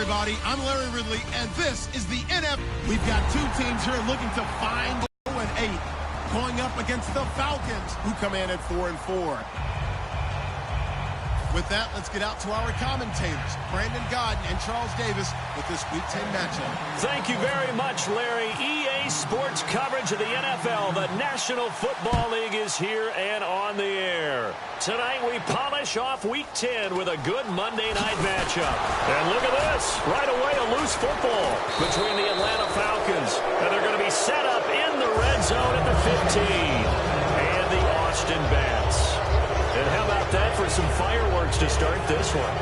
everybody. I'm Larry Ridley, and this is the NFL. We've got two teams here looking to find 0-8, going up against the Falcons, who come in at 4-4. With that, let's get out to our commentators, Brandon Godden and Charles Davis, with this Week 10 matchup. Thank you very much, Larry. EA Sports coverage of the NFL. The National Football League is here and on the air. Tonight, we polish off Week 10 with a good Monday night matchup. And look at this. Right away, a loose football between the Atlanta Falcons. And they're going to be set up in the red zone at the 15. And the Austin Bats. And how about that for some fireworks to start this one?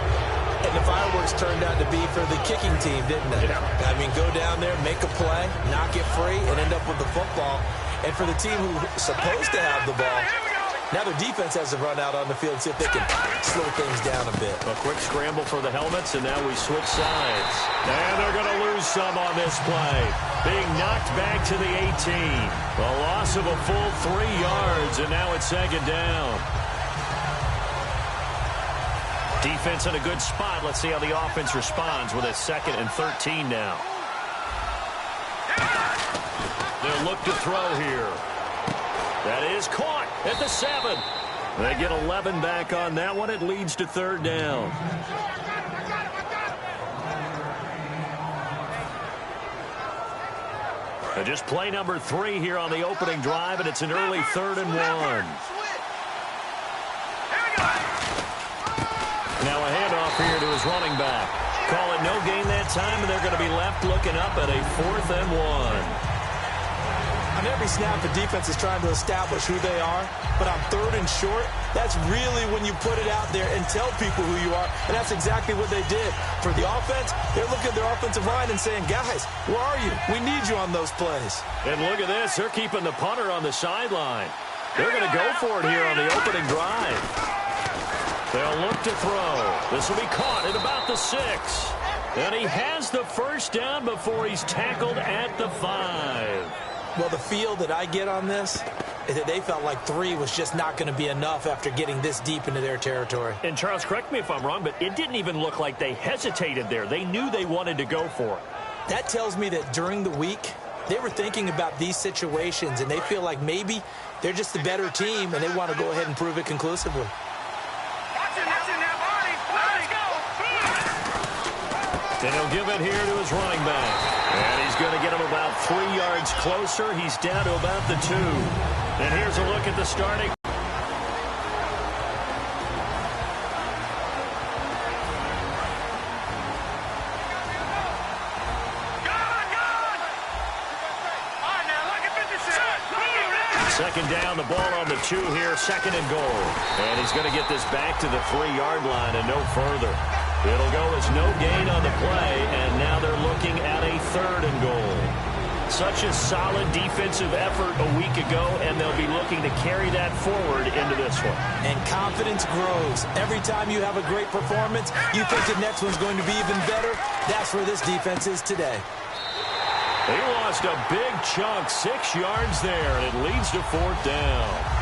And the fireworks turned out to be for the kicking team, didn't they? Yeah. I mean, go down there, make a play, knock it free, and end up with the football. And for the team who's supposed to have the ball, now their defense has to run out on the field and see if they can slow things down a bit. A quick scramble for the helmets, and now we switch sides. And they're going to lose some on this play. Being knocked back to the 18. A loss of a full 3 yards, and now it's second down. Defense in a good spot. Let's see how the offense responds with a 2nd and 13 now. They'll look to throw here. That is caught at the 7. They get 11 back on that one. It leads to 3rd down. And just play number 3 here on the opening drive, and it's an early 3rd and 1. Now a handoff here to his running back. Call it no gain that time, and they're going to be left looking up at a 4th and 1. On every snap, the defense is trying to establish who they are, but on 3rd and short, that's really when you put it out there and tell people who you are, and that's exactly what they did. For the offense, they're looking at their offensive line and saying, guys, where are you? We need you on those plays. And look at this. They're keeping the punter on the sideline. They're going to go for it here on the opening drive. They'll look to throw. This will be caught at about the 6. And he has the first down before he's tackled at the 5. Well, the feel that I get on this is that they felt like 3 was just not going to be enough after getting this deep into their territory. And, Charles, correct me if I'm wrong, but it didn't even look like they hesitated there. They knew they wanted to go for it. That tells me that during the week, they were thinking about these situations, and they feel like maybe they're just the better team, and they want to go ahead and prove it conclusively. And he'll give it here to his running back. And he's going to get him about 3 yards closer. He's down to about the 2. And here's a look at the starting. Second down, the ball on the 2 here, 2nd and goal. And he's going to get this back to the 3-yard line and no further. It'll go as no gain on the play, and now they're looking at a 3rd and goal. Such a solid defensive effort a week ago, and they'll be looking to carry that forward into this one. And confidence grows. Every time you have a great performance, you think the next one's going to be even better. That's where this defense is today. He lost a big chunk, 6 yards there, and it leads to 4th down.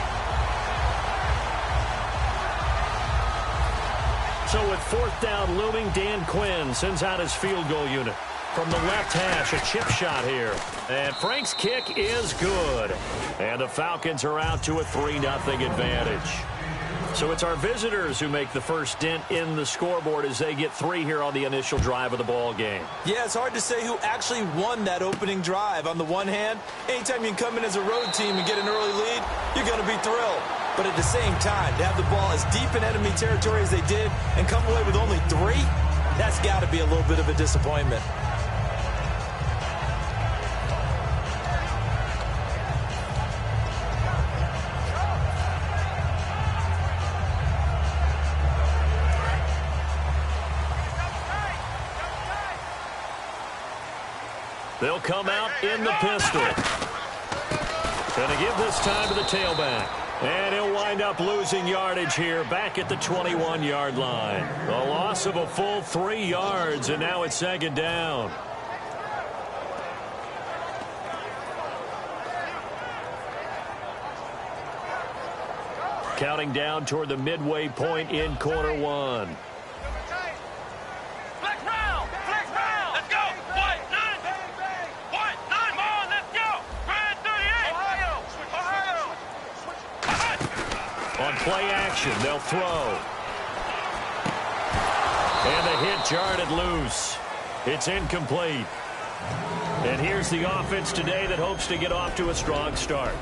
So with 4th down looming, Dan Quinn sends out his field goal unit. From the left hash, a chip shot here. And Frank's kick is good. And the Falcons are out to a 3-0 advantage. So it's our visitors who make the first dent in the scoreboard as they get 3 here on the initial drive of the ball game. Yeah, it's hard to say who actually won that opening drive. On the one hand, anytime you can come in as a road team and get an early lead, you're going to be thrilled. But at the same time, to have the ball as deep in enemy territory as they did and come away with only 3, that's got to be a little bit of a disappointment. They'll come out in the pistol. Going to give this time to the tailback. And he'll wind up losing yardage here back at the 21-yard line. A loss of a full 3 yards, and now it's 2nd down. Counting down toward the midway point in quarter 1. Flex round! Flex round! play action. They'll throw. And the hit jarred it loose. It's incomplete. And here's the offense today that hopes to get off to a strong start.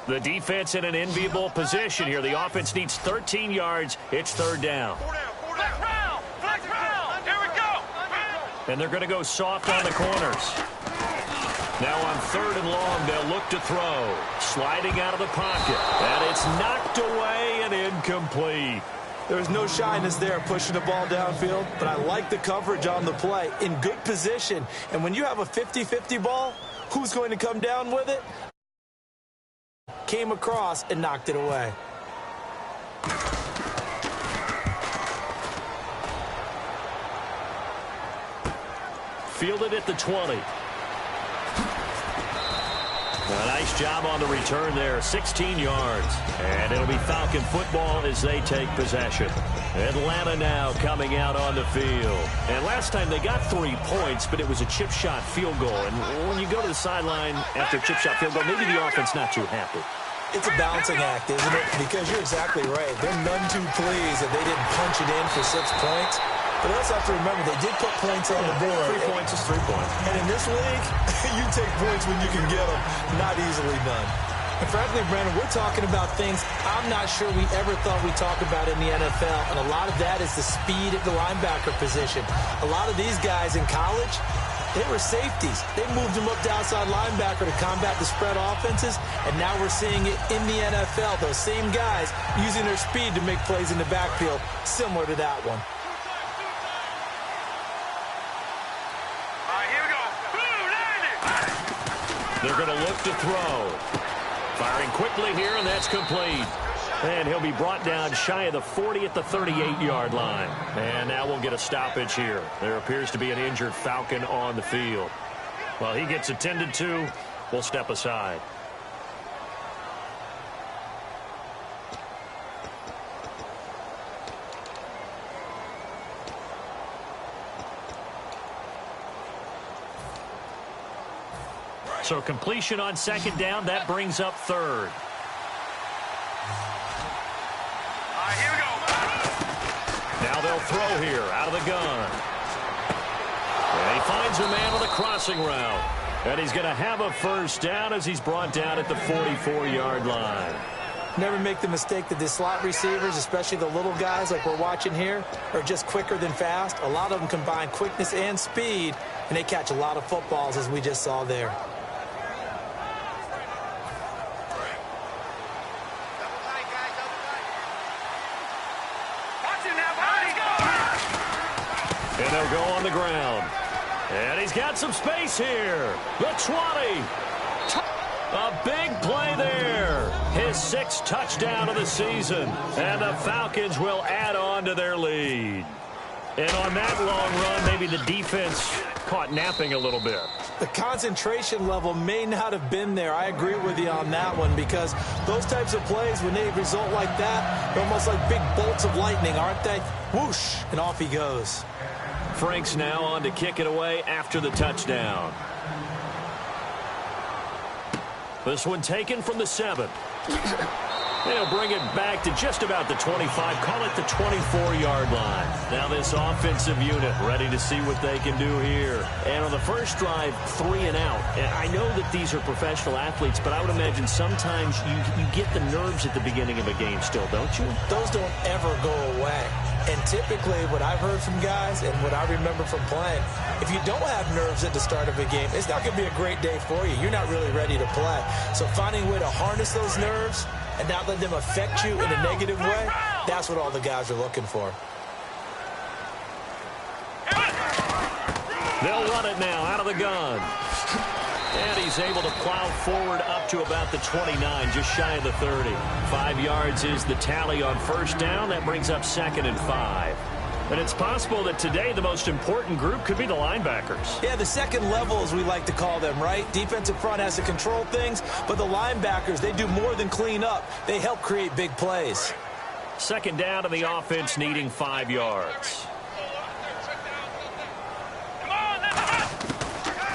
The defense in an enviable position here. The offense needs 13 yards. It's third down. Flex round. Here we go. And they're going to go soft on the corners. Now on third and long, they'll look to throw. Sliding out of the pocket. And it's knocked away and incomplete. There's no shyness there pushing the ball downfield, but I like the coverage on the play. In good position. And when you have a 50-50 ball, who's going to come down with it? Came across and knocked it away. Fielded at the 20. A nice job on the return there, 16 yards. And it'll be Falcon football as they take possession. Atlanta now coming out on the field. And last time they got 3 points, but it was a chip shot field goal. And when you go to the sideline after a chip shot field goal, maybe the offense not too happy. It's a balancing act, isn't it? Because you're exactly right. They're none too pleased that they didn't punch it in for 6 points. But also have to remember, they did put points on the board. 3 points is 3 points. And in this league, you take points when you can get them. Not easily done. And frankly, Brandon, we're talking about things I'm not sure we ever thought we'd talk about in the NFL. And a lot of that is the speed at the linebacker position. A lot of these guys in college, they were safeties. They moved them up to outside linebacker to combat the spread offenses. And now we're seeing it in the NFL. Those same guys using their speed to make plays in the backfield, similar to that one. They're going to look to throw. Firing quickly here, and that's complete. And he'll be brought down shy of the 40 at the 38-yard line. And now we'll get a stoppage here. There appears to be an injured Falcon on the field. While he gets attended to, we'll step aside. So completion on second down, that brings up third. Here we go. Now they'll throw here out of the gun. And he finds a man on the crossing route. And he's going to have a first down as he's brought down at the 44-yard line. Never make the mistake that the slot receivers, especially the little guys like we're watching here, are just quicker than fast. A lot of them combine quickness and speed, and they catch a lot of footballs as we just saw there. And they'll go on the ground. And he's got some space here. The 20. A big play there. His 6th touchdown of the season. And the Falcons will add on to their lead. And on that long run, maybe the defense caught napping a little bit. The concentration level may not have been there. I agree with you on that one, because those types of plays, when they result like that, they're almost like big bolts of lightning, aren't they? Whoosh, and off he goes. Frank's now on to kick it away after the touchdown. This one taken from the 7. They'll bring it back to just about the 25. Call it the 24-yard line. Now this offensive unit ready to see what they can do here. And on the first drive, 3 and out. And I know that these are professional athletes, but I would imagine sometimes you get the nerves at the beginning of a game still, don't you? Those don't ever go away. And typically what I've heard from guys and what I remember from playing, if you don't have nerves at the start of a game, it's not going to be a great day for you. You're not really ready to play. So finding a way to harness those nerves and not let them affect you in a negative way, that's what all the guys are looking for. They'll run it now out of the gun. And he's able to plow forward up to about the 29, just shy of the 30. 5 yards is the tally on first down. That brings up 2nd and 5. And it's possible that today the most important group could be the linebackers. Yeah, the second level, as we like to call them, right? Defensive front has to control things, but the linebackers, they do more than clean up. They help create big plays. Second down to the offense, needing 5 yards.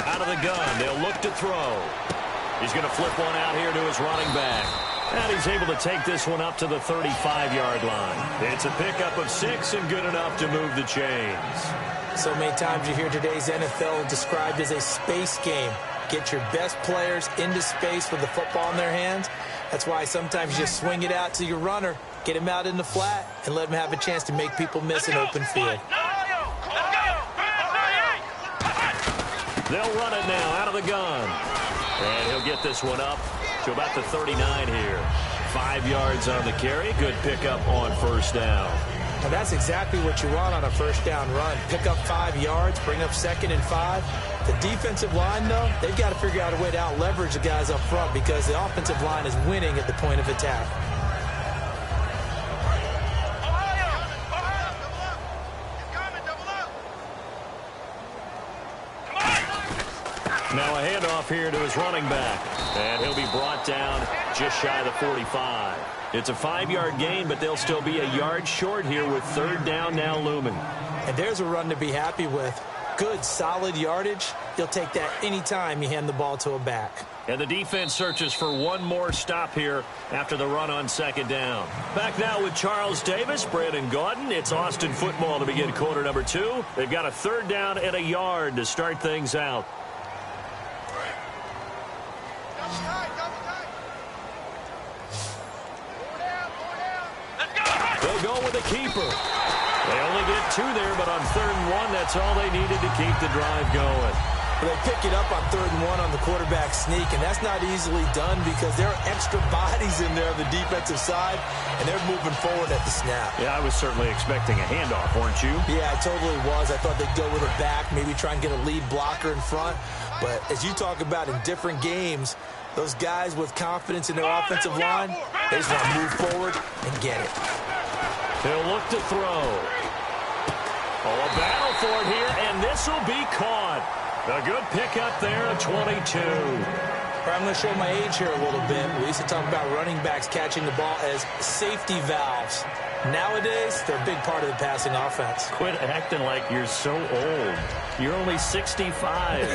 Out of the gun, they'll look to throw. He's going to flip one out here to his running back. And he's able to take this one up to the 35-yard line. It's a pickup of 6 and good enough to move the chains. So many times you hear today's NFL described as a space game. Get your best players into space with the football in their hands. That's why sometimes you just swing it out to your runner, get him out in the flat, and let him have a chance to make people miss an open field. They'll run it now out of the gun. And he'll get this one up to about the 39 here. 5 yards on the carry. Good pickup on first down. Well, that's exactly what you want on a first down run. Pick up 5 yards, bring up 2nd and 5. The defensive line, though, they've got to figure out a way to out-leverage the guys up front because the offensive line is winning at the point of attack. Now a handoff here to his running back. And he'll be brought down just shy of the 45. It's a 5-yard gain, but they'll still be a yard short here with third down now looming. And there's a run to be happy with. Good, solid yardage. You'll take that anytime you hand the ball to a back. And the defense searches for one more stop here after the run on second down. Back now with Charles Davis, Brandon Gaudin. It's Austin football to begin quarter number 2. They've got a third down and a yard to start things out. They'll go with a keeper. They only get 2 there, but on 3rd and 1, that's all they needed to keep the drive going. Well, they pick it up on 3rd and 1 on the quarterback sneak, and that's not easily done because there are extra bodies in there on the defensive side, and they're moving forward at the snap. Yeah, I was certainly expecting a handoff, weren't you? Yeah, I totally was. I thought they'd go with a back, maybe try and get a lead blocker in front. But as you talk about in different games, those guys with confidence in their offensive line, they just want to move forward and get it. He'll look to throw. Oh, a battle for it here, and this will be caught. A good pickup there at 22. I'm going to show my age here a little bit. We used to talk about running backs catching the ball as safety valves. Nowadays, they're a big part of the passing offense. Quit acting like you're so old. You're only 65.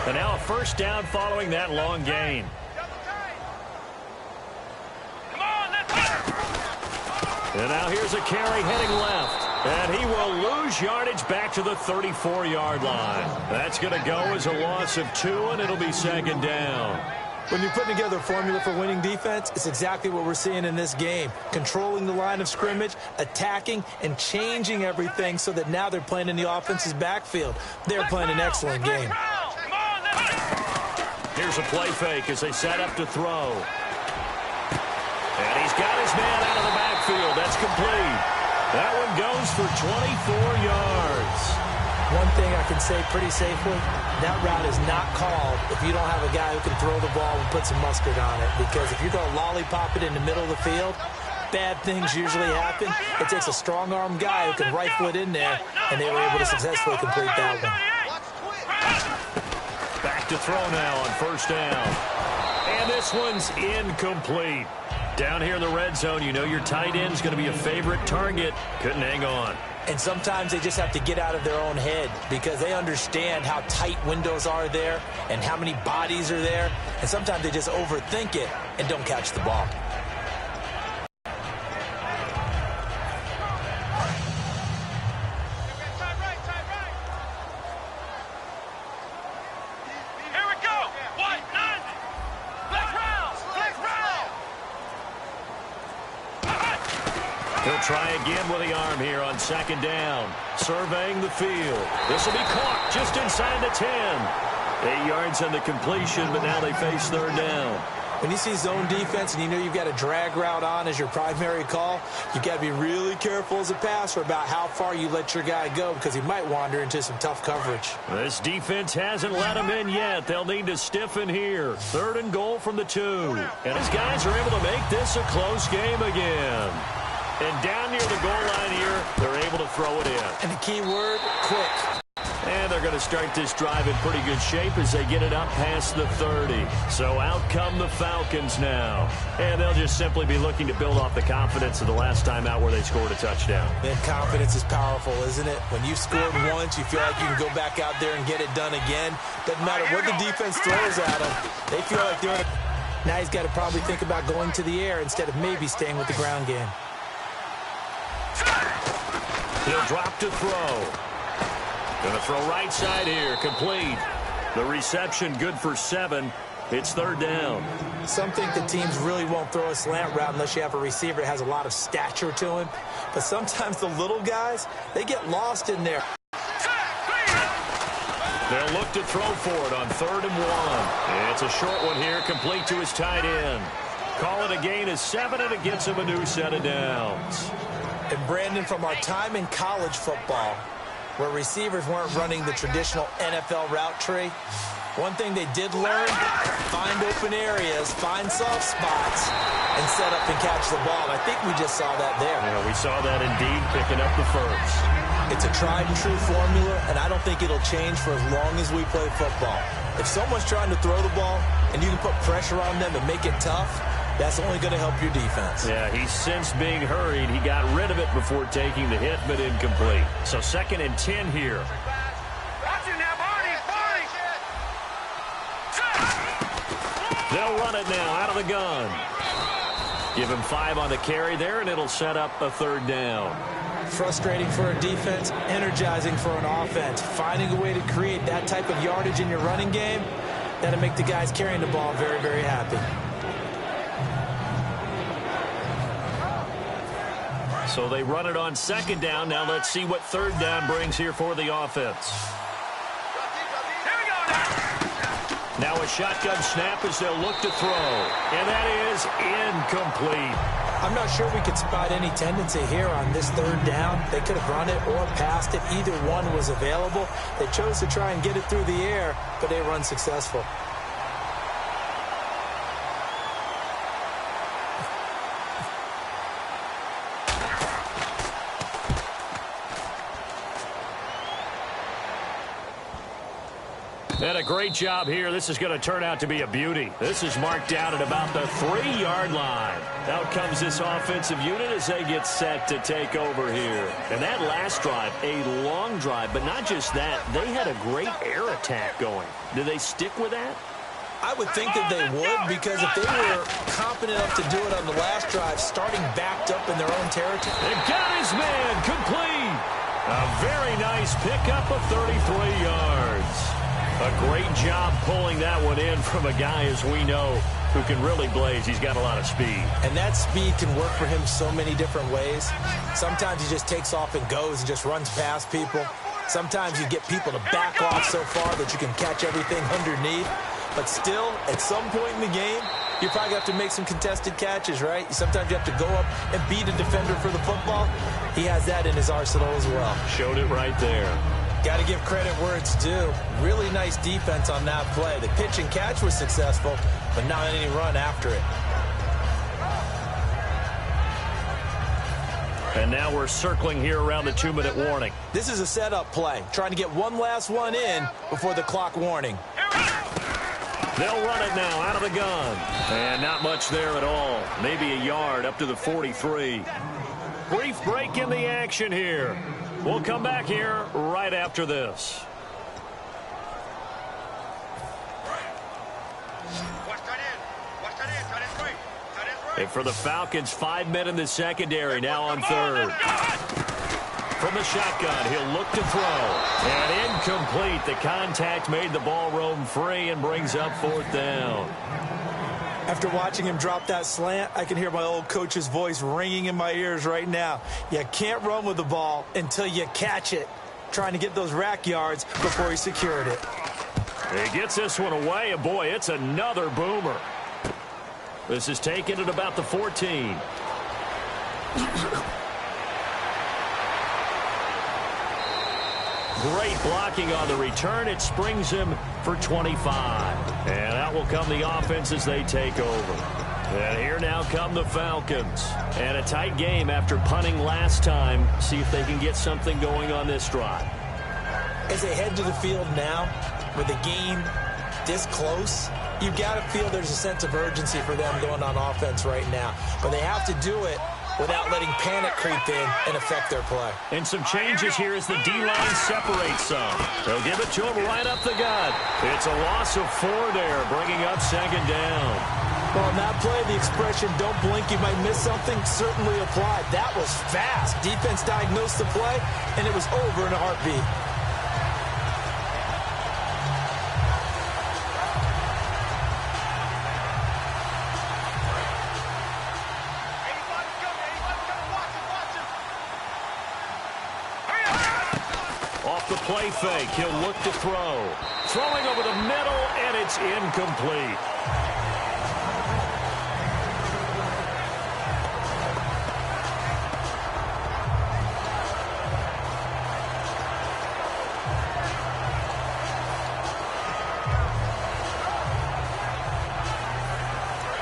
And now a first down following that long gain. And now here's a carry heading left. And he will lose yardage back to the 34-yard line. That's going to go as a loss of 2, and it'll be second down. When you're putting together a formula for winning defense, it's exactly what we're seeing in this game. Controlling the line of scrimmage, attacking, and changing everything so that now they're playing in the offense's backfield. They're playing an excellent game. Here's a play fake as they set up to throw. And he's got his man out of the backfield. That's complete. That one goes for 24 yards. One thing I can say pretty safely, that route is not called if you don't have a guy who can throw the ball and put some mustard on it. Because if you're going to lollipop it in the middle of the field, bad things usually happen. It takes a strong-arm guy who can rifle it in there, and they were able to successfully complete that one. Back to throw now on first down. And this one's incomplete. Down here in the red zone, you know your tight end's going to be a favorite target. Couldn't hang on. And sometimes they just have to get out of their own head because they understand how tight windows are there and how many bodies are there. And sometimes they just overthink it and don't catch the ball. He'll try again with the arm here on second down. Surveying the field. This will be caught just inside the 10. 8 yards on the completion, but now they face third down. When you see zone defense and you know you've got a drag route on as your primary call, you've got to be really careful as a passer about how far you let your guy go because he might wander into some tough coverage. This defense hasn't let him in yet. They'll need to stiffen here. 3rd and goal from the 2. And his guys are able to make this a close game again. And down near the goal line here, they're able to throw it in. And the key word, quick. And they're going to start this drive in pretty good shape as they get it up past the 30. So out come the Falcons now. And they'll just simply be looking to build off the confidence of the last time out where they scored a touchdown. And confidence is powerful, isn't it? When you've scored once, you feel like you can go back out there and get it done again. Doesn't matter what the defense throws at them. They feel like they're in a... Now he's got to probably think about going to the air instead of maybe staying with the ground game. He'll drop to throw. Going to throw right side here, complete. The reception good for 7. It's 3rd down. Some think the teams really won't throw a slant route unless you have a receiver that has a lot of stature to him. But sometimes the little guys, they get lost in there. They'll look to throw for it on 3rd and 1. It's a short one here, complete to his tight end. Call it a gain of 7, and it gets him a new set of downs. And Brandon, from our time in college football, where receivers weren't running the traditional NFL route tree, one thing they did learn, find open areas, find soft spots, and set up and catch the ball. I think we just saw that there. Yeah, we saw that indeed, picking up the first. It's a tried-and-true formula, and I don't think it'll change for as long as we play football. If someone's trying to throw the ball, and you can put pressure on them and make it tough, that's only going to help your defense. Yeah, he's since being hurried. He got rid of it before taking the hit, but incomplete. So 2nd and 10 here. They'll run it now out of the gun. Give him 5 on the carry there, and it'll set up a 3rd down. Frustrating for a defense, energizing for an offense. Finding a way to create that type of yardage in your running game, that'll make the guys carrying the ball very, very happy. So they run it on 2nd down. Now let's see what 3rd down brings here for the offense. Now a shotgun snap as they'll look to throw. And that is incomplete. I'm not sure we could spot any tendency here on this 3rd down. They could have run it or passed it. Either one was available. They chose to try and get it through the air, but they were unsuccessful. And a great job here. This is going to turn out to be a beauty. This is marked down at about the 3-yard line. Out comes this offensive unit as they get set to take over here. And that last drive, a long drive, but not just that. They had a great air attack going. Do they stick with that? I would think that they would, because if they were competent enough to do it on the last drive, starting backed up in their own territory. They've got his man complete. A very nice pickup of 33 yards. A great job pulling that one in from a guy, as we know, who can really blaze. He's got a lot of speed. And that speed can work for him so many different ways. Sometimes he just takes off and goes and just runs past people. Sometimes you get people to back off so far that you can catch everything underneath. But still, at some point in the game, you probably have to make some contested catches, right? Sometimes you have to go up and beat a defender for the football. He has that in his arsenal as well. Showed it right there. Got to give credit where it's due. Really nice defense on that play. The pitch and catch was successful, but not any run after it. And now we're circling here around the 2-minute warning. This is a setup play, trying to get one last one in before the clock warning. They'll run it now out of the gun. And not much there at all. Maybe a yard up to the 43. Brief break in the action here. We'll come back here right after this. And for the Falcons, 5 men in the secondary, now on 3rd. From the shotgun, he'll look to throw. And incomplete. The contact made the ball roam free and brings up 4th down. After watching him drop that slant, I can hear my old coach's voice ringing in my ears right now. You can't run with the ball until you catch it. Trying to get those rack yards before he secured it. He gets this one away, and boy, it's another boomer. This is taken at about the 14. Great blocking on the return. It springs him for 25. And out will come the offense as they take over. And here now come the Falcons. And a tight game after punting last time. See if they can get something going on this drive. As they head to the field now, with the game this close, you've got to feel there's a sense of urgency for them going on offense right now. But they have to do it without letting panic creep in and affect their play. And some changes here as the D-line separates some. They'll give it to him right up the gut. It's a loss of 4 there, bringing up second down. Well, on that play, the expression, don't blink, you might miss something, certainly applied. That was fast. Defense diagnosed the play, and it was over in a heartbeat. Off the play fake, he'll look to throw. Throwing over the middle, and it's incomplete.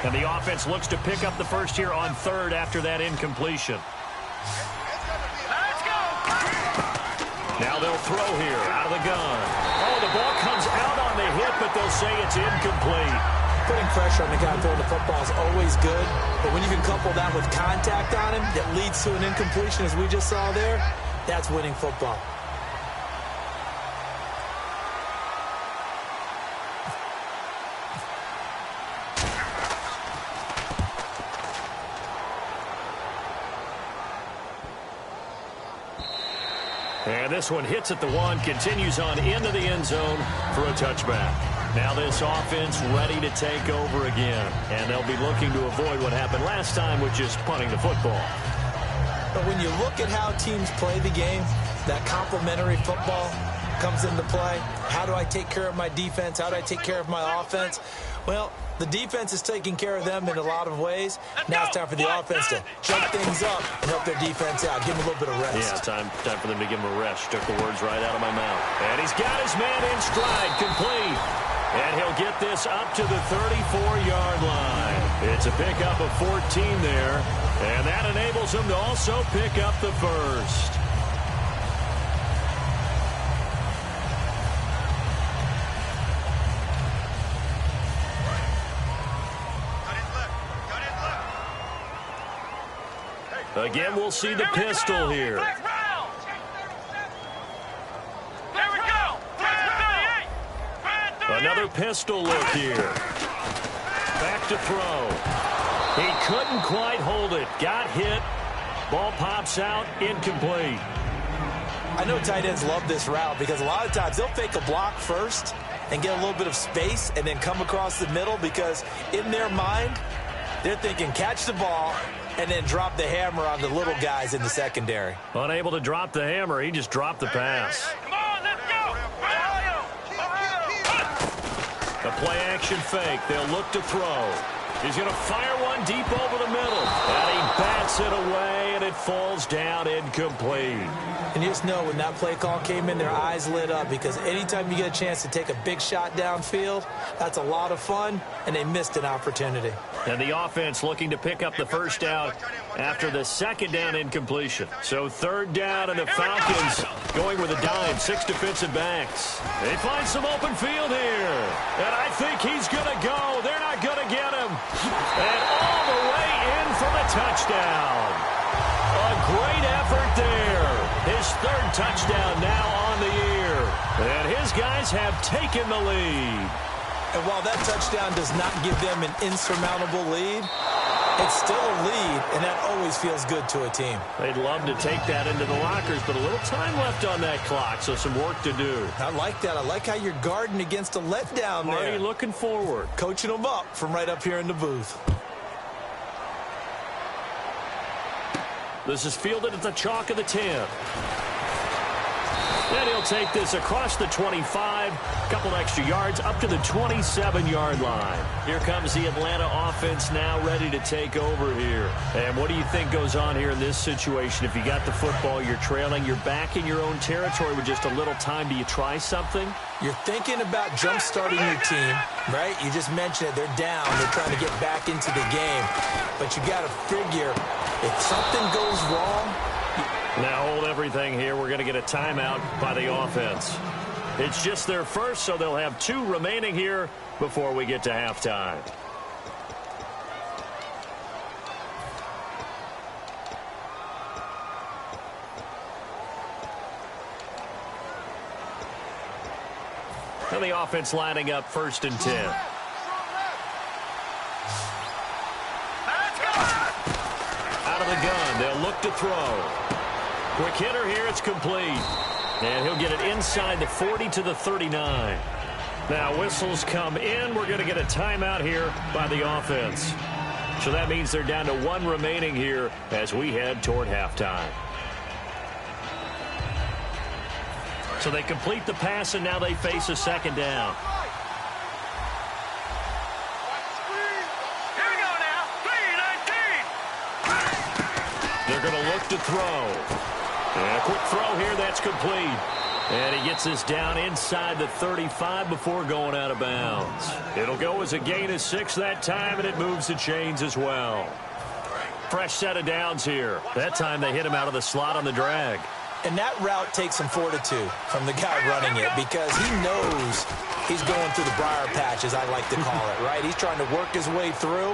And the offense looks to pick up the first here on third after that incompletion. Now they'll throw here out of the gun. Oh, the ball comes out on the hit, but they'll say it's incomplete. Putting pressure on the guy throwing the football is always good, but when you can couple that with contact on him that leads to an incompletion, as we just saw there, that's winning football. And this one hits at the 1, continues on into the end zone for a touchback. Now this offense ready to take over again. And they'll be looking to avoid what happened last time, which is punting the football. But when you look at how teams play the game, that complementary football comes into play. How do I take care of my defense? How do I take care of my offense? Well, the defense is taking care of them in a lot of ways. Now it's time for the offense to jump things up and help their defense out. Give them a little bit of rest. Yeah, time for them to give him a rest. Took the words right out of my mouth. And he's got his man in stride, complete. And he'll get this up to the 34-yard line. It's a pickup of 14 there. And that enables him to also pick up the first. Again, we'll see the pistol here. Another pistol look here. Back to throw. He couldn't quite hold it. Got hit. Ball pops out. Incomplete. I know tight ends love this route because a lot of times they'll fake a block first and get a little bit of space and then come across the middle because in their mind, they're thinking catch the ball and then drop the hammer on the little guys in the secondary. Unable to drop the hammer, he just dropped the pass. Come on, let's go! The play action fake. They'll look to throw. He's going to fire one deep over the middle. And he bats it away, and it falls down incomplete. And you just know when that play call came in, their eyes lit up because anytime you get a chance to take a big shot downfield, that's a lot of fun, and they missed an opportunity. And the offense looking to pick up the first down after the second down incompletion. So third down, and the Falcons going with a dime, 6 defensive backs. They find some open field here. And I think he's going to go. They're not going to get him. And all the way in for the touchdown. A great effort there. His third touchdown now on the year. And his guys have taken the lead. And while that touchdown does not give them an insurmountable lead, it's still a lead, and that always feels good to a team. They'd love to take that into the lockers, but a little time left on that clock, so some work to do. I like that. I like how you're guarding against a letdown there. Marty looking forward. Coaching them up from right up here in the booth. This is fielded at the chalk of the 10. And he'll take this across the 25, a couple extra yards up to the 27-yard line. Here comes the Atlanta offense now ready to take over here. And what do you think goes on here in this situation? If you got the football, you're trailing, you're back in your own territory with just a little time. Do you try something? You're thinking about jump-starting your team, right? You just mentioned it. They're down. They're trying to get back into the game. But you got to figure if something goes wrong. Now hold everything here. We're going to get a timeout by the offense. It's just their first, so they'll have 2 remaining here before we get to halftime. And the offense lining up 1st and 10. Out of the gun, they'll look to throw. Quick hitter here, it's complete. And he'll get it inside the 40 to the 39. Now whistles come in. We're going to get a timeout here by the offense. So that means they're down to 1 remaining here as we head toward halftime. So they complete the pass, and now they face a 2nd down. Here we go now. 3-19. They're going to look to throw. And a quick throw here, that's complete. And he gets this down inside the 35 before going out of bounds. It'll go as a gain of 6 that time, and it moves the chains as well. Fresh set of downs here. That time they hit him out of the slot on the drag. And that route takes some fortitude from the guy running it because he knows he's going through the briar patch, as I like to call it, right? He's trying to work his way through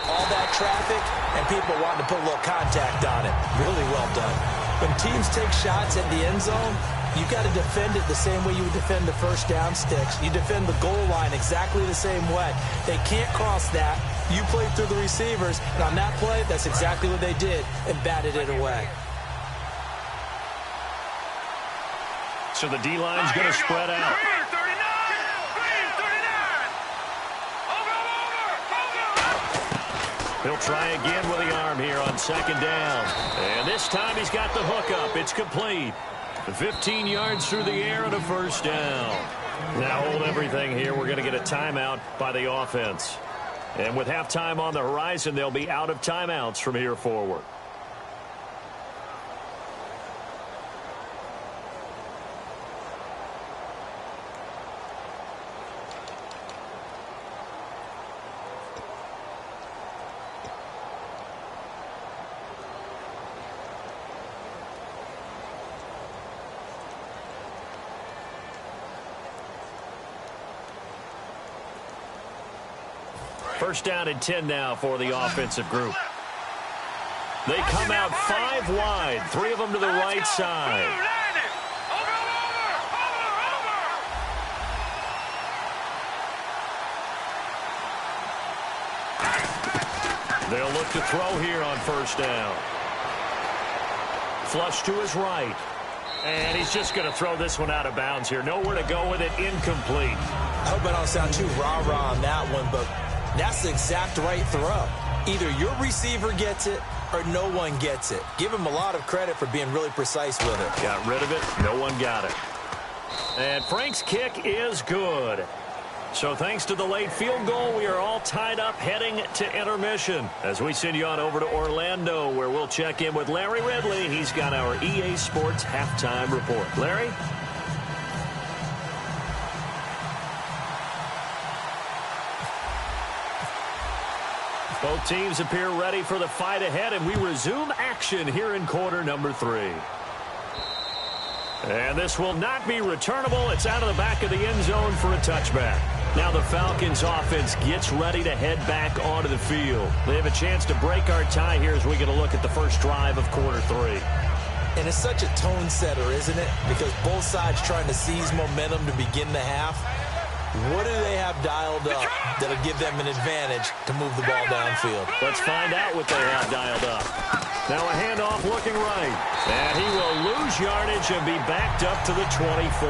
all that traffic and people wanting to put a little contact on it. Really well done. When teams take shots at the end zone, you got to defend it the same way you would defend the first down sticks. You defend the goal line exactly the same way. They can't cross that. You play through the receivers, and on that play, that's exactly what they did and batted it away. So the D-line's going to spread out. Green 39. Green 39. Over. He'll try again with the arm here on 2nd down. And this time he's got the hook up. It's complete. 15 yards through the air and a 1st down. Now hold everything here. We're going to get a timeout by the offense. And with halftime on the horizon, they'll be out of timeouts from here forward. First down and 10 now for the offensive group. They come out 5 wide, 3 of them to the right side. They'll look to throw here on 1st down. Flush to his right. And he's just going to throw this one out of bounds here. Nowhere to go with it, incomplete. I hope I don't sound too rah-rah on that one, but that's the exact right throw. Either your receiver gets it or no one gets it. Give him a lot of credit for being really precise with it. Got rid of it. No one got it. And Frank's kick is good. So thanks to the late field goal, we are all tied up heading to intermission as we send you on over to Orlando, where we'll check in with Larry Ridley. He's got our EA Sports halftime report. Larry? Both teams appear ready for the fight ahead, and we resume action here in quarter number 3. And this will not be returnable. It's out of the back of the end zone for a touchback. Now the Falcons offense gets ready to head back onto the field. They have a chance to break our tie here as we get a look at the first drive of quarter 3. And it's such a tone setter, isn't it? Because both sides trying to seize momentum to begin the half. What do they have dialed up that'll give them an advantage to move the ball downfield? Let's find out what they have dialed up. Now a handoff looking right. And he will lose yardage and be backed up to the 24.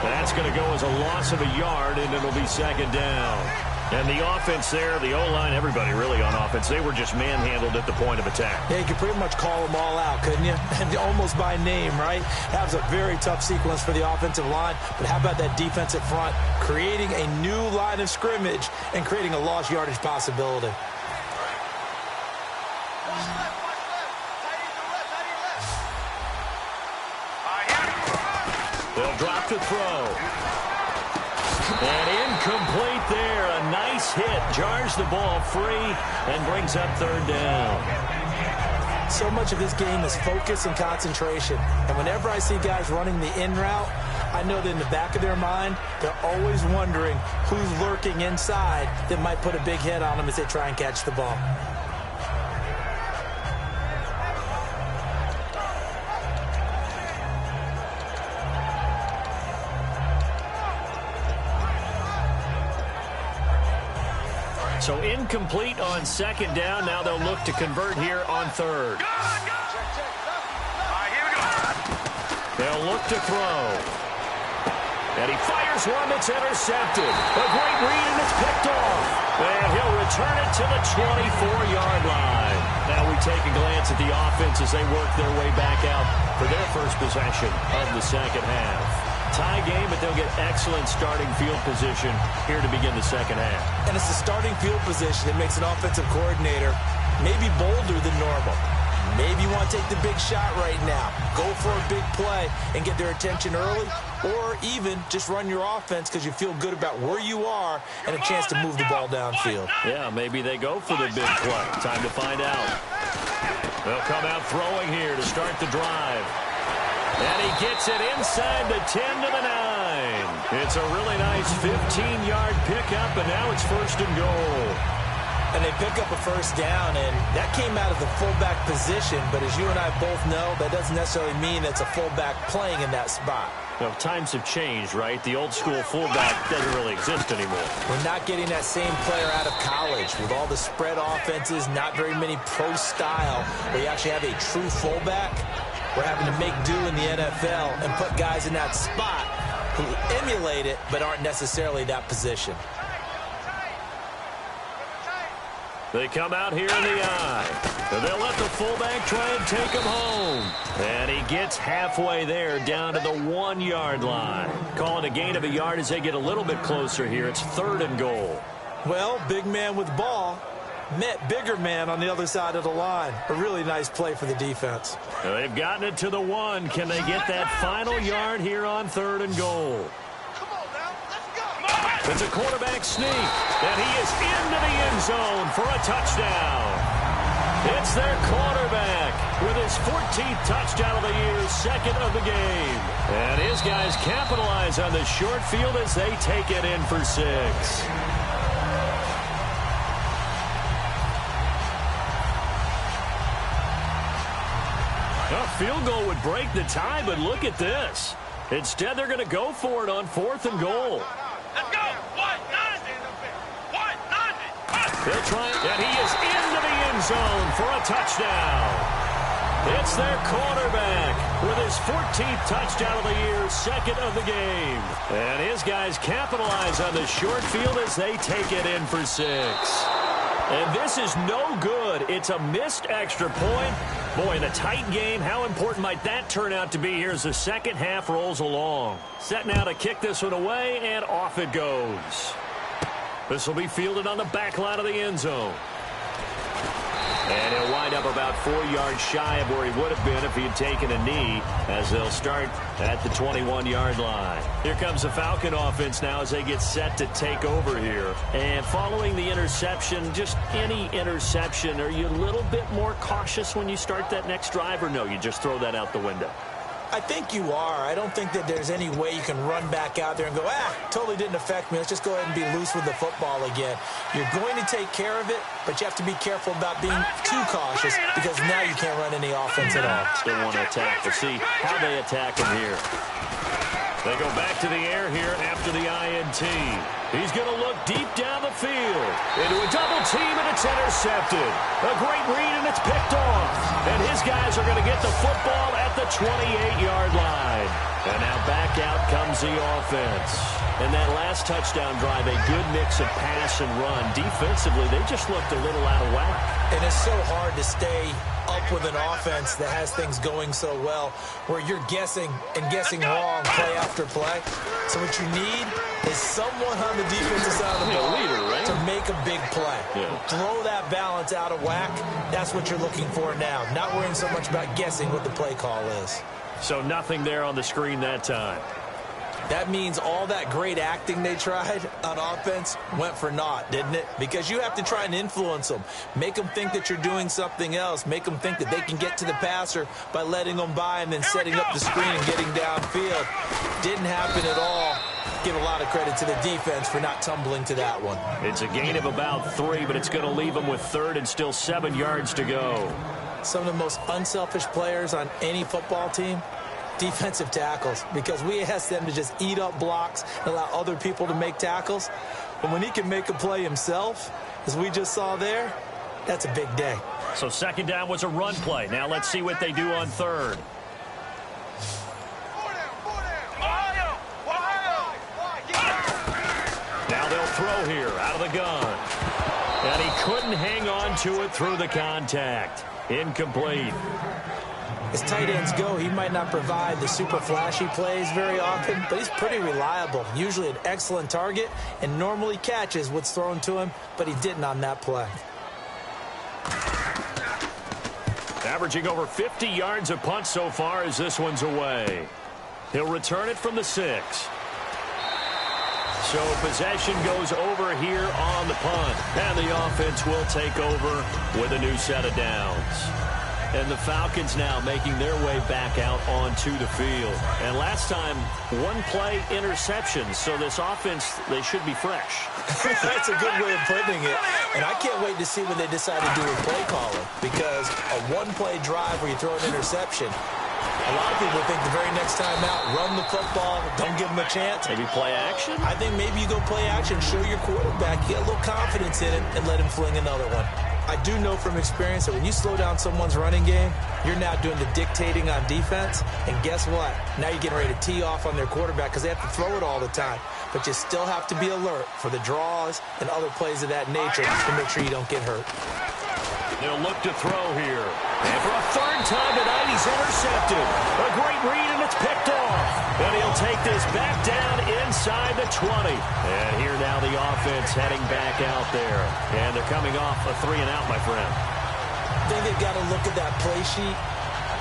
That's going to go as a loss of a yard, and it'll be 2nd down. And the offense there, the O-line, everybody really on offense, they were just manhandled at the point of attack. Yeah, you could pretty much call them all out, couldn't you? And almost by name, right? That was a very tough sequence for the offensive line. But how about that defensive front? Creating a new line of scrimmage and creating a lost yardage possibility. They'll drop to throw. And incomplete there. A nice hit. Jars the ball free and brings up third down. So much of this game is focus and concentration. And whenever I see guys running the in route, I know that in the back of their mind, they're always wondering who's lurking inside that might put a big hit on them as they try and catch the ball. So incomplete on second down. Now they'll look to convert here on third. They'll look to throw. And he fires one that's intercepted. A great read, and it's picked off. And he'll return it to the 24-yard line. Now we take a glance at the offense as they work their way back out for their first possession of the second half. Tie game, but they'll get excellent starting field position here to begin the second half. And it's the starting field position that makes an offensive coordinator maybe bolder than normal. Maybe you want to take the big shot right now. Go for a big play and get their attention early, or even just run your offense because you feel good about where you are and a chance to move the ball downfield. Yeah, maybe they go for the big play. Time to find out. They'll come out throwing here to start the drive. And he gets it inside the 10 to the 9. It's a really nice 15-yard pickup, and now it's first and goal. And they pick up a first down, and that came out of the fullback position. But as you and I both know, that doesn't necessarily mean it's a fullback playing in that spot. Well, times have changed, right? The old-school fullback doesn't really exist anymore. We're not getting that same player out of college with all the spread offenses, not very many pro style, where you actually have a true fullback. We're having to make do in the NFL and put guys in that spot who emulate it but aren't necessarily that position. They come out here in the eye. And they'll let the fullback try and take him home. And he gets halfway there down to the 1-yard line. Calling a gain of a yard as they get a little bit closer here. It's third and goal. Well, big man with ball met bigger man on the other side of the line. A really nice play for the defense. They've gotten it to the 1. Can they get that final yard here on third and goal? Come on now, let's go. It's a quarterback sneak, and he is into the end zone for a touchdown. It's their quarterback with his 14th touchdown of the year, second of the game. And his guys capitalize on the short field as they take it in for 6. A field goal would break the tie, but look at this. Instead, they're going to go for it on fourth and goal. Let's go. 1-9. 1-9. They'll try, and he is into the end zone for a touchdown. It's their quarterback with his 14th touchdown of the year, second of the game. And his guys capitalize on the short field as they take it in for 6. And this is no good. It's a missed extra point. Boy, in a tight game, how important might that turn out to be here as the second half rolls along. Set now to kick this one away, and off it goes. This will be fielded on the back line of the end zone. And he'll wind up about 4 yards shy of where he would have been if he had taken a knee, as they'll start at the 21-yard line. Here comes the Falcon offense now as they get set to take over here. And following the interception, just any interception, are you a little bit more cautious when you start that next drive, or no, you just throw that out the window? I think you are. I don't think that there's any way you can run back out there and go, totally didn't affect me. Let's just go ahead and be loose with the football again. You're going to take care of it, but you have to be careful about being too cautious because now you can't run any offense at all. Still want to attack. We'll see how they attack him here. They go back to the air here after the INT. He's going to look deep down the field. Into a double team, and it's intercepted. A great read, and it's picked off. And his guys are going to get the football at the 28-yard line. And now back out comes the offense. And that last touchdown drive, a good mix of pass and run. Defensively, they just looked a little out of whack. And it's so hard to stay up with an offense that has things going so well, where you're guessing and guessing wrong play after play. So what you need is someone on the defensive side of the ball to make a big play. Throw that balance out of whack. That's what you're looking for now. Not worrying so much about guessing what the play call is. So nothing there on the screen that time. That means all that great acting they tried on offense went for naught, didn't it? Because you have to try and influence them. Make them think that you're doing something else. Make them think that they can get to the passer by letting them by and then setting up the screen and getting downfield. Didn't happen at all. Give a lot of credit to the defense for not tumbling to that one. It's a gain of about 3, but it's going to leave them with 3rd and still 7 yards to go. Some of the most unselfish players on any football team, defensive tackles, because we ask them to just eat up blocks and allow other people to make tackles. But when he can make a play himself, as we just saw there, that's a big day. So 2nd down was a run play. Now let's see what they do on 3rd. Now they'll throw here out of the gun. And he couldn't hang on to it through the contact. Incomplete. As tight ends go, he might not provide the super flashy plays very often, but he's pretty reliable. Usually an excellent target and normally catches what's thrown to him, but he didn't on that play. Averaging over 50 yards a punt so far as this one's away. He'll return it from the 6. So possession goes over here on the punt. And the offense will take over with a new set of downs. And the Falcons now making their way back out onto the field. And last time, 1-play interception. So this offense, they should be fresh. That's a good way of putting it. And I can't wait to see what they decide to do with play calling. Because a 1-play drive where you throw an interception, a lot of people think the very next time out, run the football, don't give them a chance. Maybe play action? I think maybe you go play action, show your quarterback, get a little confidence in it, and let him fling another one. I do know from experience that when you slow down someone's running game, you're now doing the dictating on defense. And guess what? Now you're getting ready to tee off on their quarterback because they have to throw it all the time. But you still have to be alert for the draws and other plays of that nature to make sure you don't get hurt. They'll look to throw here. And for a 3rd time tonight, he's intercepted. A great read, and it's picked off. And he'll take this back down inside the 20. And here now the offense heading back out there. And they're coming off a 3-and-out, my friend. I think they've got to look at that play sheet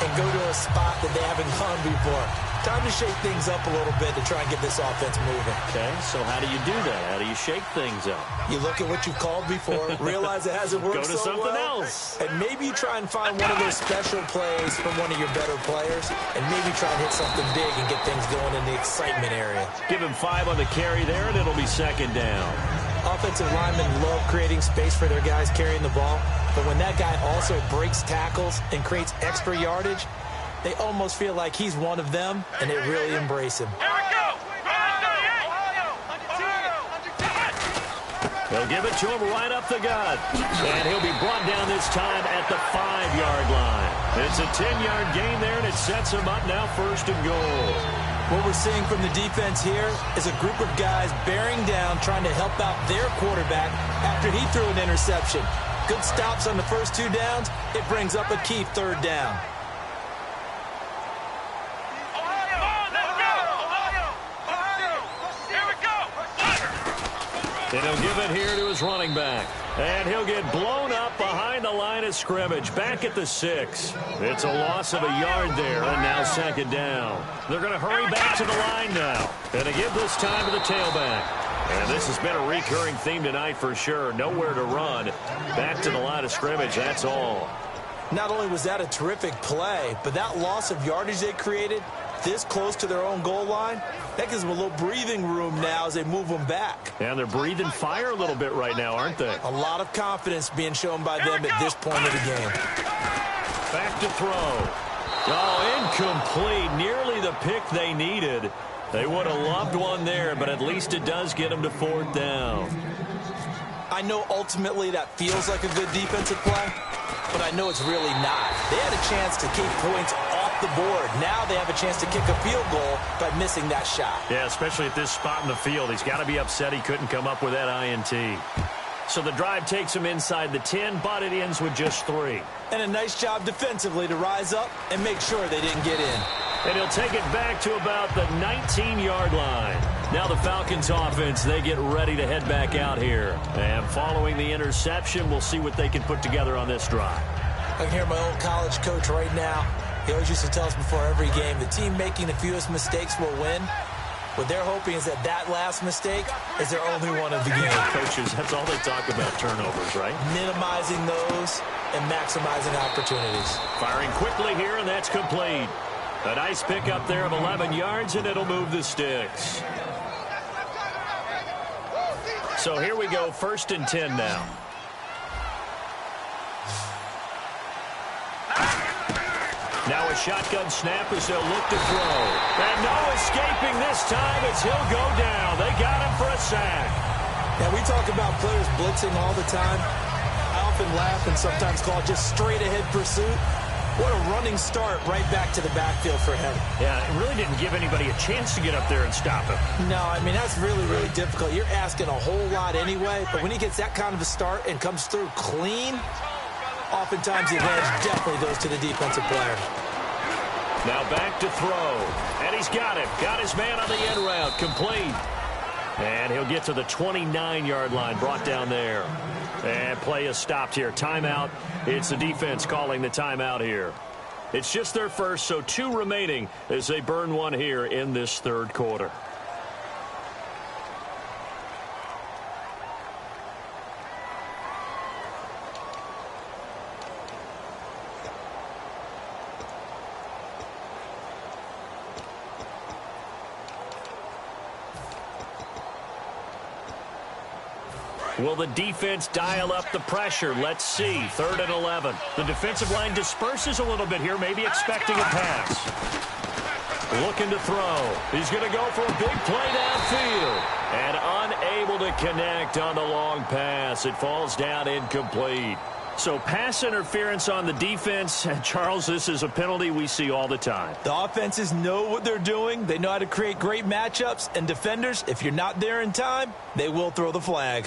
and go to a spot that they haven't gone before. Time to shake things up a little bit to try and get this offense moving. Okay, so how do you do that? How do you shake things up? You look at what you've called before, realize it hasn't worked so well. Go to something else. And maybe you try and find one of those special plays from one of your better players, and maybe try and hit something big and get things going in the excitement area. Give him 5 on the carry there, and it'll be 2nd down. Offensive linemen love creating space for their guys carrying the ball, but when that guy also breaks tackles and creates extra yardage, they almost feel like he's one of them, and they really embrace him. Here we go. They'll give it to him right up the gut. And he'll be brought down this time at the 5-yard line. It's a 10-yard gain there, and it sets him up now 1st and goal. What we're seeing from the defense here is a group of guys bearing down, trying to help out their quarterback after he threw an interception. Good stops on the first 2 downs. It brings up a key 3rd down. And he'll give it here to his running back. And he'll get blown up behind the line of scrimmage. Back at the 6. It's a loss of a yard there, and now 2nd down. They're going to hurry back to the line now. And they give this time to the tailback. And this has been a recurring theme tonight for sure. Nowhere to run. Back to the line of scrimmage, that's all. Not only was that a terrific play, but that loss of yardage they created this close to their own goal line, that gives them a little breathing room now as they move them back. And they're breathing fire a little bit right now, aren't they? A lot of confidence being shown by them at this point of the game. Back to throw. Oh, incomplete. Nearly the pick they needed. They would have loved one there, but at least it does get them to 4th down. I know ultimately that feels like a good defensive play, but I know it's really not. They had a chance to keep points off flipped the board. Now they have a chance to kick a field goal by missing that shot. Yeah, especially at this spot in the field. He's got to be upset he couldn't come up with that INT. So the drive takes him inside the 10, but it ends with just 3. And a nice job defensively to rise up and make sure they didn't get in. And he'll take it back to about the 19-yard line. Now the Falcons offense, they get ready to head back out here. And following the interception, we'll see what they can put together on this drive. I can hear my old college coach right now. He always used to tell us before every game, the team making the fewest mistakes will win. What they're hoping is that last mistake is their only one of the game. Coaches, that's all they talk about, turnovers, right? Minimizing those and maximizing opportunities. Firing quickly here, and that's complete. A nice pickup there of 11 yards, and it'll move the sticks. So here we go, 1st and 10 now. Now a shotgun snap as they'll look to throw. And no escaping this time as he'll go down. They got him for a sack. Now we talk about players blitzing all the time. I often laugh and sometimes call it just straight-ahead pursuit. What a running start right back to the backfield for him. Yeah, it really didn't give anybody a chance to get up there and stop him. No, I mean, that's really, really difficult. You're asking a whole lot anyway, but when he gets that kind of a start and comes through clean, oftentimes the advantage definitely goes to the defensive player. Now back to throw. And he's got it. Got his man on the end route. Complete. And he'll get to the 29-yard line. Brought down there. And play is stopped here. Timeout. It's the defense calling the timeout here. It's just their first, so 2 remaining as they burn one here in this 3rd quarter. Will the defense dial up the pressure? Let's see. 3rd and 11. The defensive line disperses a little bit here, maybe expecting a pass. Looking to throw. He's going to go for a big play downfield. And unable to connect on the long pass. It falls down incomplete. So pass interference on the defense. Charles, this is a penalty we see all the time. The offenses know what they're doing. They know how to create great matchups. And defenders, if you're not there in time, they will throw the flag.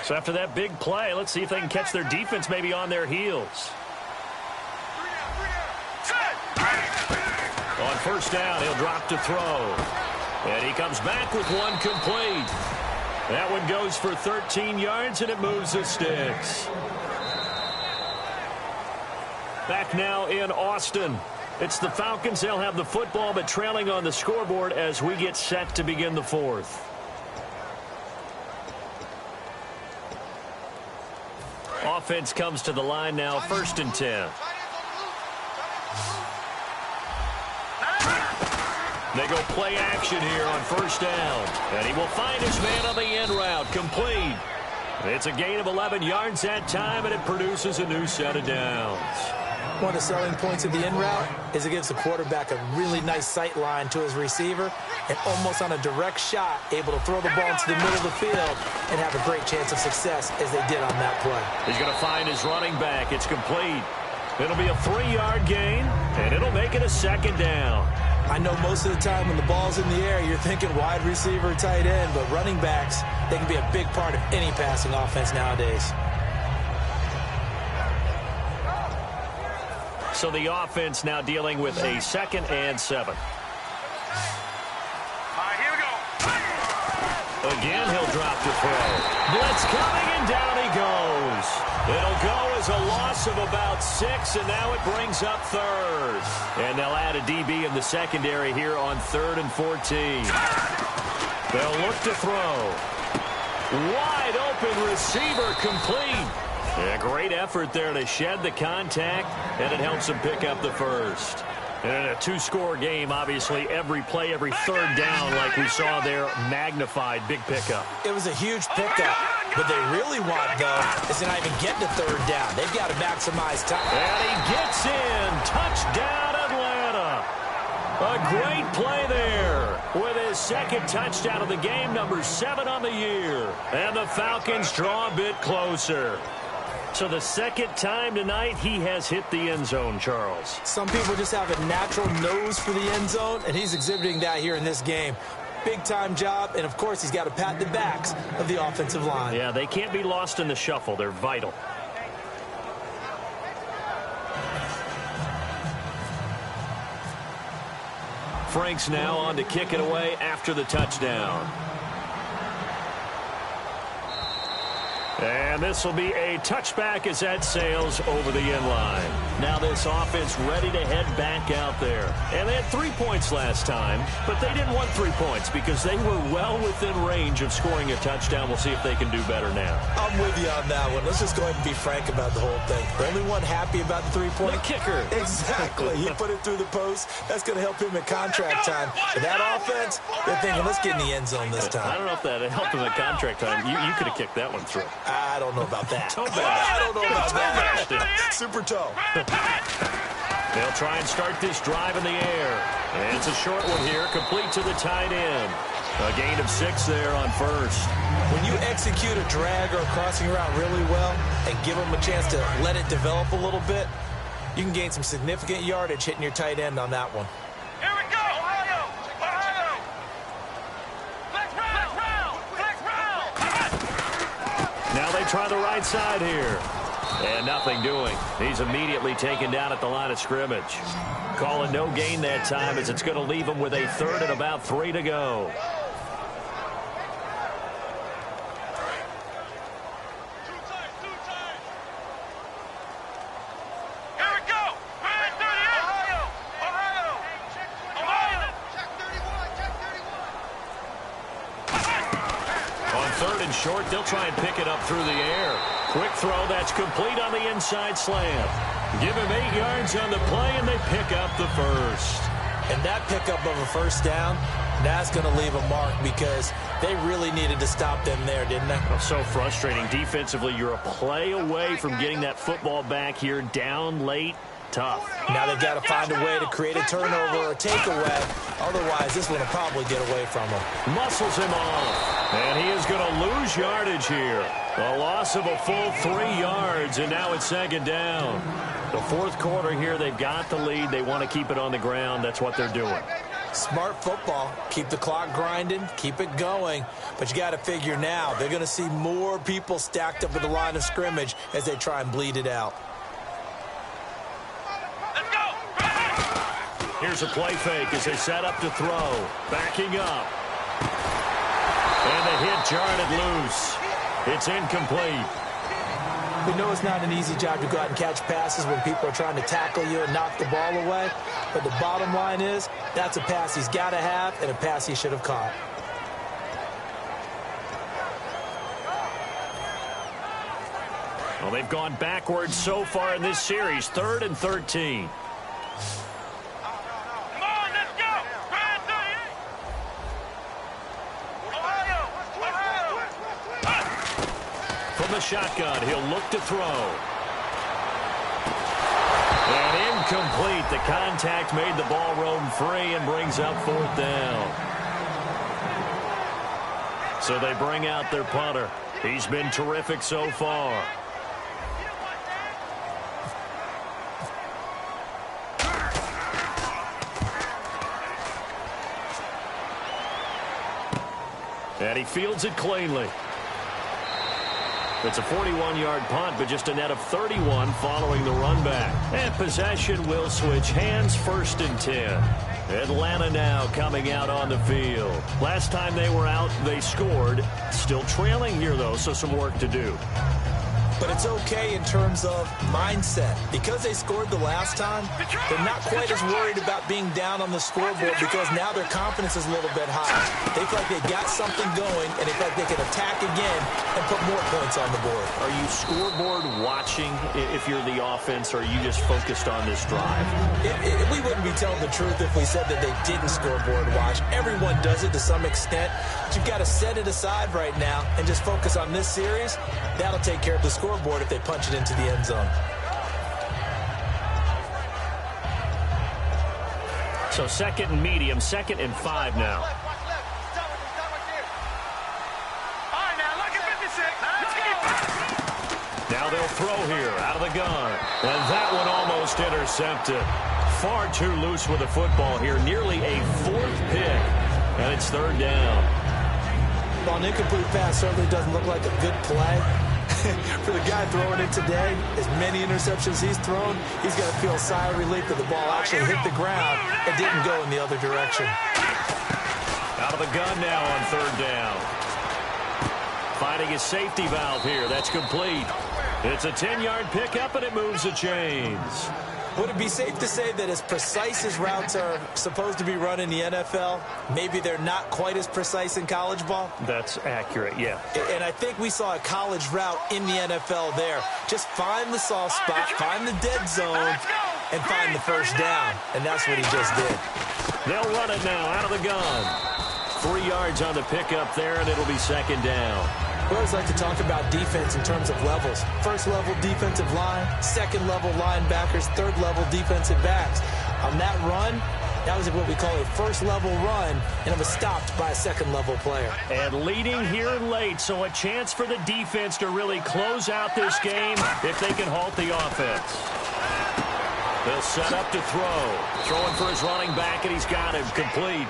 So after that big play, let's see if they can catch their defense maybe on their heels. On 1st down, he'll drop to throw. And he comes back with one complete. That one goes for 13 yards, and it moves the sticks. Back now in Austin. It's the Falcons. They'll have the football, but trailing on the scoreboard as we get set to begin the 4th. Offense comes to the line now, 1st and 10. They go play action here on 1st down. And he will find his man on the end route, complete. It's a gain of 11 yards that time, and it produces a new set of downs. One of the selling points of the in route is it gives the quarterback a really nice sight line to his receiver and almost on a direct shot able to throw the ball into the middle of the field and have a great chance of success as they did on that play. He's going to find his running back. It's complete. It'll be a 3-yard gain, and it'll make it a 2nd down. I know most of the time when the ball's in the air, you're thinking wide receiver, tight end, but running backs, they can be a big part of any passing offense nowadays. So the offense now dealing with a 2nd and 7. All right, here we go. Again, he'll drop to throw. Blitz coming, and down he goes. It'll go as a loss of about 6, and now it brings up 3rd. And they'll add a DB in the secondary here on 3rd and 14. They'll look to throw. Wide open receiver, complete. Yeah, great effort there to shed the contact, and it helps them pick up the 1st. And in a 2-score game, obviously, every play, every 3rd down, like we saw there, magnified, big pickup. It was a huge pickup. What they really want, though, is to not even get to 3rd down. They've got to maximize time. And he gets in. Touchdown, Atlanta. A great play there with his 2nd touchdown of the game, number 7 on the year. And the Falcons draw a bit closer. So the second time tonight he has hit the end zone, Charles. Some people just have a natural nose for the end zone, and he's exhibiting that here in this game. Big-time job, and of course he's got to pat the backs of the offensive line. Yeah, they can't be lost in the shuffle. They're vital. Franks now on to kick it away after the touchdown. And this will be a touchback as that sails over the end line. Now this offense ready to head back out there. And they had 3 points last time, but they didn't want 3 points because they were well within range of scoring a touchdown. We'll see if they can do better now. I'm with you on that one. Let's just go ahead and be frank about the whole thing. The only one happy about the 3-point? The kicker. Exactly. He put it through the post. That's going to help him in contract time. But that offense, they're thinking, let's get in the end zone this time. I don't know if that helped him at contract time. You could have kicked that one through. I don't know about that. Toe bash. I don't know about that. Super toe. They'll try and start this drive in the air. And it's a short one here, complete to the tight end. A gain of 6 there on first. When you execute a drag or a crossing route really well and give them a chance to let it develop a little bit, you can gain some significant yardage hitting your tight end on that one. Here we go, Ohio! Ohio! Flex round! Flex round! Now they try the right side here. And nothing doing. He's immediately taken down at the line of scrimmage. Call it no gain that time as it's going to leave him with a third and about 3 to go. Here we go! Red 38! Ohio! Ohio! Ohio! Check 31! On third and short, they'll try and pick it up through the air. Quick throw, that's complete on the inside slant. Give him 8 yards on the play, and they pick up the first. And that pickup of a first down, that's going to leave a mark because they really needed to stop them there, didn't they? Oh, so frustrating. Defensively, you're a play away from getting that football back here down late. Tough. Now they've got to find a way to create a turnover or a takeaway. Otherwise, this one will probably get away from him. Muscles him off. And he is going to lose yardage here. A loss of a full 3 yards, and now it's second down. The fourth quarter here, they've got the lead. They want to keep it on the ground. That's what they're doing. Smart football. Keep the clock grinding. Keep it going. But you got to figure now, they're going to see more people stacked up at the line of scrimmage as they try and bleed it out. Let's go! Here's a play fake as they set up to throw. Backing up. And the hit jarred it loose. It's incomplete. We know it's not an easy job to go out and catch passes when people are trying to tackle you and knock the ball away. But the bottom line is, that's a pass he's got to have and a pass he should have caught. Well, they've gone backwards so far in this series. 3rd and 13. Come on, let's go! Red 38! Ohio! Ohio! From the shotgun, he'll look to throw. And incomplete. The contact made the ball roam free and brings up 4th down. So they bring out their punter. He's been terrific so far. And he fields it cleanly. It's a 41-yard punt, but just a net of 31 following the run back. And possession will switch hands, 1st and 10. Atlanta now coming out on the field. Last time they were out, they scored. Still trailing here, though, so some work to do. But it's okay in terms of mindset. Because they scored the last time, they're not quite as worried about being down on the scoreboard because now their confidence is a little bit higher. They feel like they got something going, and they feel like they can attack again and put more points on the board. Are you scoreboard watching if you're the offense, or are you just focused on this drive? We wouldn't be telling the truth if we said that they didn't scoreboard watch. Everyone does it to some extent, but you've got to set it aside right now and just focus on this series. That'll take care of the scoreboard if they punch it into the end zone. So 2nd and medium, 2nd and 5 now. All right, now, look at 56. Let's go! Now they'll throw here out of the gun. And that one almost intercepted. Far too loose with the football here. Nearly a 4th pick. And it's 3rd down. Well, an incomplete pass certainly doesn't look like a good play. For the guy throwing it today, as many interceptions he's thrown, he's got to feel a sigh of relief that the ball actually hit the ground and didn't go in the other direction. Out of the gun now on 3rd down. Finding his safety valve here. That's complete. It's a 10-yard pickup, and it moves the chains. Would it be safe to say that as precise as routes are supposed to be run in the NFL, maybe they're not quite as precise in college ball? That's accurate, yeah. And I think we saw a college route in the NFL there. Just find the soft spot, find the dead zone, and find the first down. And that's what he just did. They'll run it now out of the gun. 3 yards on the pickup there, and it'll be 2nd down. We always like to talk about defense in terms of levels. 1st level defensive line, 2nd level linebackers, 3rd level defensive backs. On that run, that was what we call a 1st level run, and it was stopped by a 2nd level player. And leading here late, so a chance for the defense to really close out this game if they can halt the offense. They'll set up to throw. Throwing for his running back, and he's got him complete.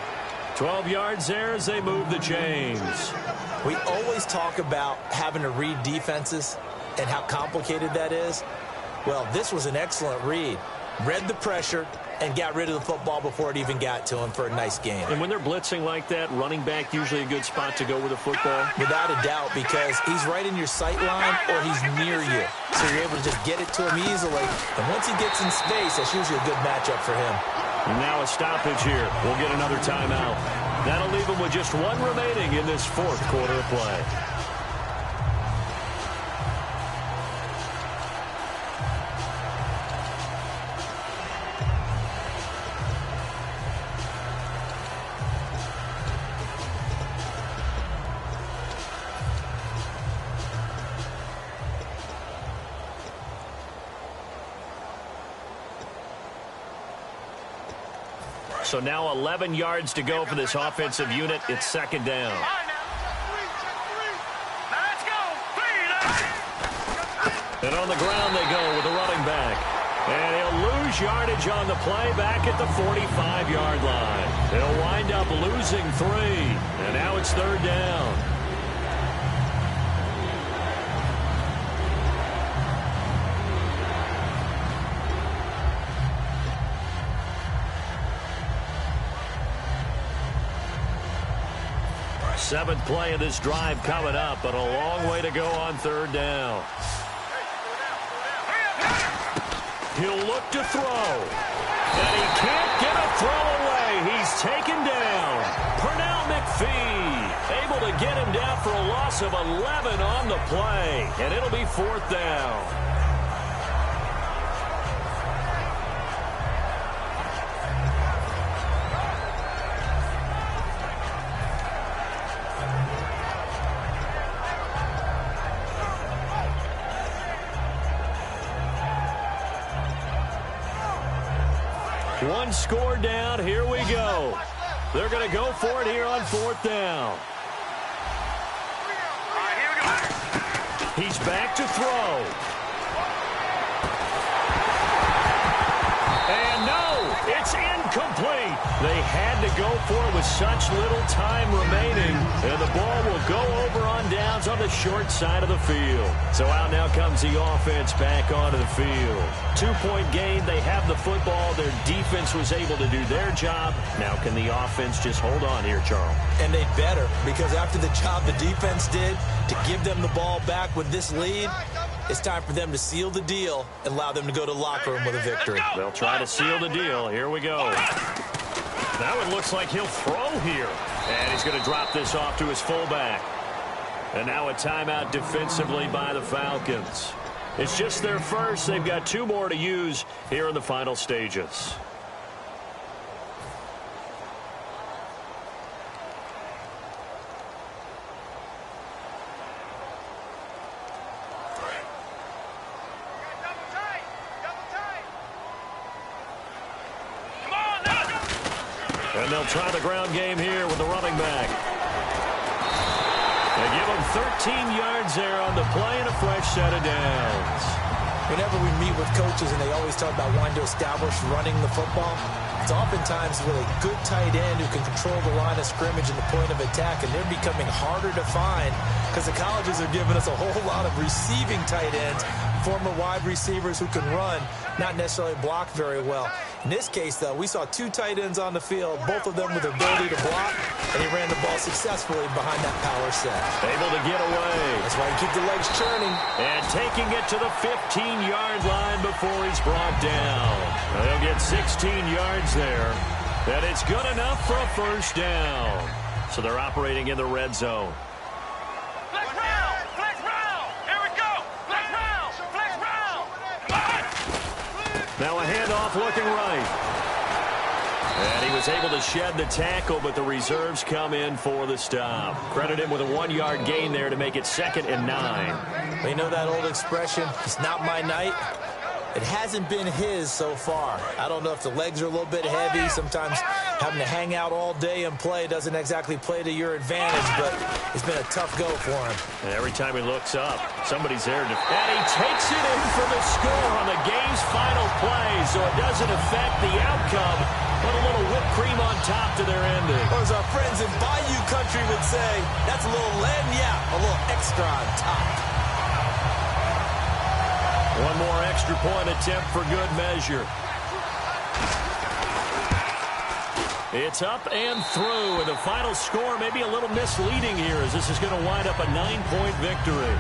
12 yards there as they move the chains. We always talk about having to read defenses and how complicated that is. Well, this was an excellent read. Read the pressure and got rid of the football before it even got to him for a nice game. And when they're blitzing like that, running back usually a good spot to go with the football? Without a doubt, because he's right in your sight line or he's near you. So you're able to just get it to him easily. And once he gets in space, that's usually a good matchup for him. And now a stoppage here. We'll get another timeout. That'll leave him with just 1 remaining in this 4th quarter of play. So now 11 yards to go for this offensive unit. It's 2nd down. And on the ground they go with the running back. And he'll lose yardage on the play back at the 45-yard line. They'll wind up losing 3. And now it's 3rd down. Seventh play of this drive coming up, but a long way to go on 3rd down. He'll look to throw. And he can't get a throw away. He's taken down. Pernell McPhee able to get him down for a loss of 11 on the play. And it'll be 4th down. One score down. Here we go. They're going to go for it here on 4th down. He's back to throw. And no, it's incomplete. They had to go for it with such little time remaining. And the ball will go over on downs on the short side of the field. So out now comes the offense back onto the field. 2-point game. They have the football. Their defense was able to do their job. Now can the offense just hold on here, Charles? And they better, because after the job the defense did to give them the ball back with this lead, it's time for them to seal the deal and allow them to go to the locker room with a victory. They'll try to seal the deal. Here we go. That one looks like he'll throw here. And he's going to drop this off to his fullback. And now a timeout defensively by the Falcons. It's just their first. They've got 2 more to use here in the final stages. And they'll try the ground game here with the running back. They give them 13 yards there on the play and a fresh set of downs. Whenever we meet with coaches and they always talk about wanting to establish running the football, it's oftentimes with a good tight end who can control the line of scrimmage and the point of attack, and they're becoming harder to find because the colleges are giving us a whole lot of receiving tight ends, former wide receivers who can run, not necessarily block very well. In this case, though, we saw two tight ends on the field, both of them with the ability to block, and he ran the ball successfully behind that power set. Able to get away. That's why you keep the legs churning. And taking it to the 15-yard line before he's brought down. They'll get 16 yards there. And it's good enough for a first down. So they're operating in the red zone. Flex round! Flex round! Here we go! Flex round! Flex round! Now a handoff looking right. And he was able to shed the tackle, but the reserves come in for the stop. Credit him with a 1-yard gain there to make it 2nd and 9. You know that old expression, it's not my night? It hasn't been his so far. I don't know if the legs are a little bit heavy. Sometimes having to hang out all day and play doesn't exactly play to your advantage, but it's been a tough go for him. And every time he looks up, somebody's there. And he takes it in for the score on the game's final play, so it doesn't affect the outcome. Put a little whipped cream on top to their ending. Or as our friends in Bayou Country would say, that's a little lagniappe, a little extra on top. One more extra point attempt for good measure. It's up and through, and the final score may be a little misleading here as this is going to wind up a 9-point victory.